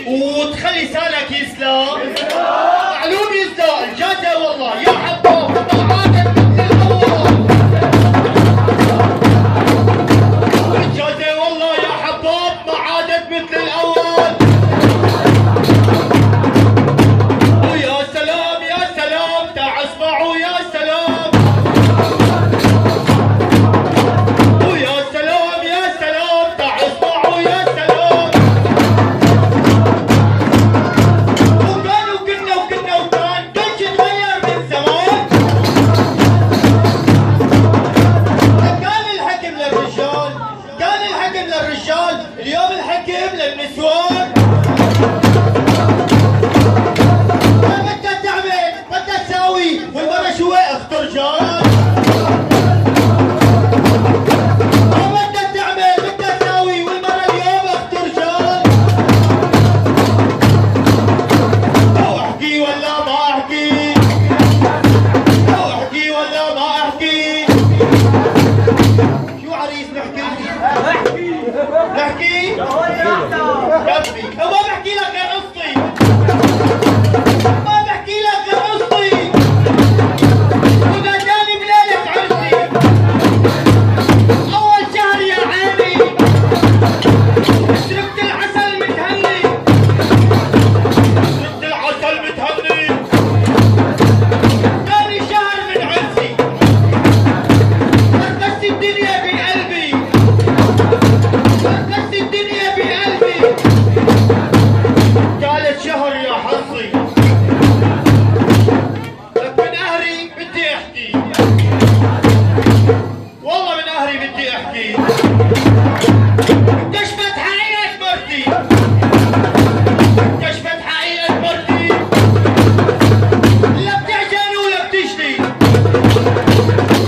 وتخلي لسانك يسلم. معلوم يسلم الجازة والله يا حباب ما عادت مثل الأول. الجازة والله يا حباب ما عادت مثل الأول. ويا سلام يا سلام تعال اسمعوا يا سلام. ويا سلام يا سلام تعال اسمعوا يا سلام. اليوم الحكم للنسوان. ما بدها تعمل بدها تساوي والمرة شو اخت رجال. ما بدها تعمل بدها تساوي والمرة اليوم اخت رجال. لو احكي ولا ما احكي. لو احكي ولا ما احكي. شو عريس نحكي؟ نحكي؟ كفي ما بحكي لك غير قصتي. ما بحكي لك غير قصتي. وإذا جاني بليلة عرسي أول شهر يا عيني شربت العسل متهني. شربت العسل متهني. ثاني شهر من عرسي فركشت الدنيا بقلبي. فركشت الدنيا بقلبي. حظي ثالث شهر يا حظي لك من قهري بدي احكي والله من قهري بدي احكي كشفت حقيقة مرتي كشفت حقيقة مرتي لا بتعجن ولا بتجلي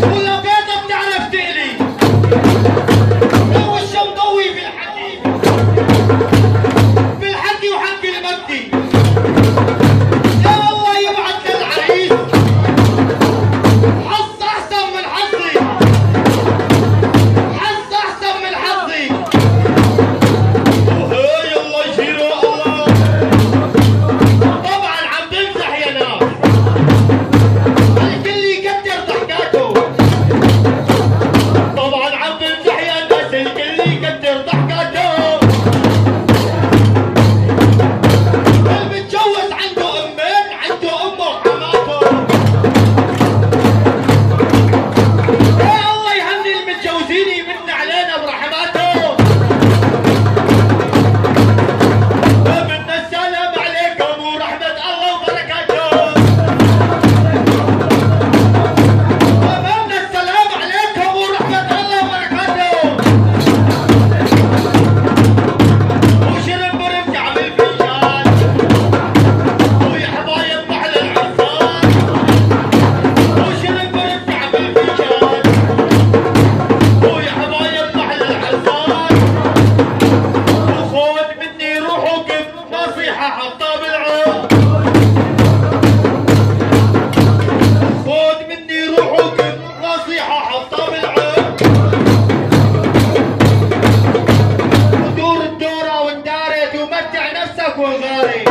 ولا بيضة بتعرف تقلي ووشها مضوي بالحكي وحكي المكي يا والله يبعت للعريس حظ احسن من حظي حظ احسن من حظي وهي الله يجيره الله طبعا عم بمزح يا ناس الكل يقدر ضحكاته طبعا عم بمزح يا ناس الكل يقدر ضحكاته المتجوز عنده امين عنده امه وحماته يا الله يهني المتجوزين يمن علينا برحماته بدنا السلام عليكم ورحمة الله وبركاته بدنا السلام عليكم ورحمة الله وبركاته وشرب برمجة بالفنجان ويا حبايب محل العرسان وشرب برمجة بالفنجان ويا حبايب محل العرسان وخذ مني روحك نصيحة حطها بالعود خذ مني روحك نصيحة حطها بالعود ودور الدورة واندارت ومتع نفسك وغاري